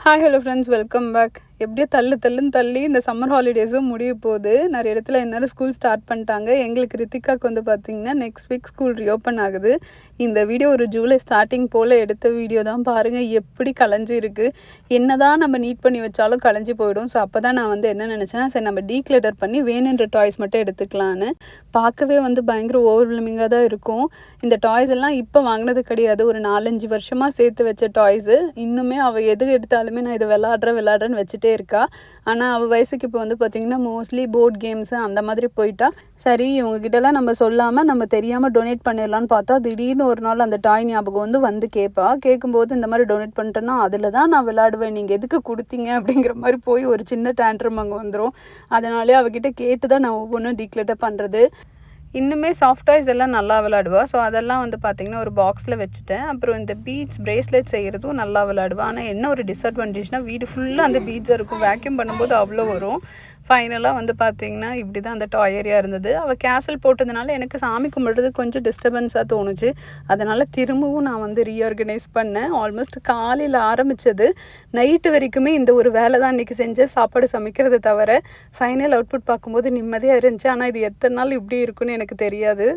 Hi hello friends, welcome back. எப்படியோ தள்ளுன்னு தள்ளி இந்த சம்மர் ஹாலிடேஸும் முடிய போகுது. நிறைய இடத்துல இந்நேரம் ஸ்கூல் ஸ்டார்ட் பண்ணிட்டாங்க. எங்களுக்கு ரித்திகாவுக்கு வந்து பார்த்திங்கன்னா நெக்ஸ்ட் வீக் ஸ்கூல் ரீஓப்பன் ஆகுது. இந்த வீடியோ ஒரு ஜூலை ஸ்டார்டிங் போல் எடுத்த வீடியோ தான். பாருங்கள் எப்படி கலைஞ்சி இருக்குது. என்ன தான் நம்ம நீட் பண்ணி வச்சாலும் கலைஞ்சி போயிடும். ஸோ அப்போ தான் நான் வந்து என்ன நினச்சேன்னா, சரி நம்ம டீக்ளட்டர் பண்ணி வேணுன்ற டாய்ஸ் மட்டும் எடுத்துக்கலான்னு. பார்க்கவே வந்து பயங்கர ஓவர்வெல்மிங்காக தான் இருக்கும். இந்த டாய்ஸ் எல்லாம் இப்போ வாங்கினது கிடையாது. ஒரு 4-5 வருஷமாக சேர்த்து வச்ச டாய்ஸு. இன்னுமே அவள் எது எடுத்தாலும் நான் இதை விளாட்றேன்னு வச்சுட்டே இருக்கா. ஆனால் அவள் வயசுக்கு இப்போ வந்து பார்த்திங்கன்னா மோஸ்ட்லி போர்ட் கேம்ஸு அந்த மாதிரி போயிட்டா. சரி, இவங்ககிட்டலாம் நம்ம சொல்லாமல் நம்ம தெரியாமல் டொனேட் பண்ணிடலான்னு பார்த்தா, திடீர்னு ஒரு நாள் அந்த டாய் ஞாபகம் வந்து கேட்கும்போது இந்த மாதிரி டொனேட் பண்ணிட்டேன்னா அதில் தான் நான் விளாடுவேன், நீங்கள் எதுக்கு கொடுத்தீங்க அப்படிங்கிற மாதிரி போய் ஒரு சின்ன டேண்ட்ரம் அங்கே வந்துடும். அதனாலே அவகிட்ட கேட்டு தான் நான் ஒவ்வொன்றும் டீக்ளட்டர் பண்ணுறது. இன்னுமே சாஃப்ட் டாய்ஸ் எல்லாம் நல்லா விளாடுவா. ஸோ அதெல்லாம் வந்து பார்த்திங்கன்னா ஒரு பாக்ஸில் வச்சுட்டேன். அப்புறம் இந்த பீட்ஸ் பிரேஸ்லெட் செய்கிறதும் நல்லா விளாடுவா. ஆனால் என்ன ஒரு டிஸ்அட்வான்டேஜ்னால், வீடு ஃபுல்லாக அந்த பீட்ஸ் இருக்கும். வேக்யூம் பண்ணும்போது அவ்வளோ வரும். ஃபைனலாக வந்து பார்த்திங்கன்னா இப்படி தான் அந்த டாய் ஏரியா இருந்தது. அவள் கேசல் போட்டதுனால எனக்கு சாமி கும்பிட்றது கொஞ்சம் டிஸ்டர்பன்ஸாக தோணுச்சு. அதனால் திரும்பவும் நான் வந்து ரீஆர்கனைஸ் பண்ணேன். ஆல்மோஸ்ட் காலையில் ஆரம்பித்தது நைட்டு வரைக்குமே இந்த ஒரு வேலை தான் இன்றைக்கி செஞ்சேன், சாப்பாடு சமைக்கிறத தவிர. ஃபைனல் அவுட்புட் பார்க்கும்போது நிம்மதியாக இருந்துச்சு. ஆனால் இது எத்தனை நாள் இப்படி இருக்குன்னு எனக்கு தெரியாது.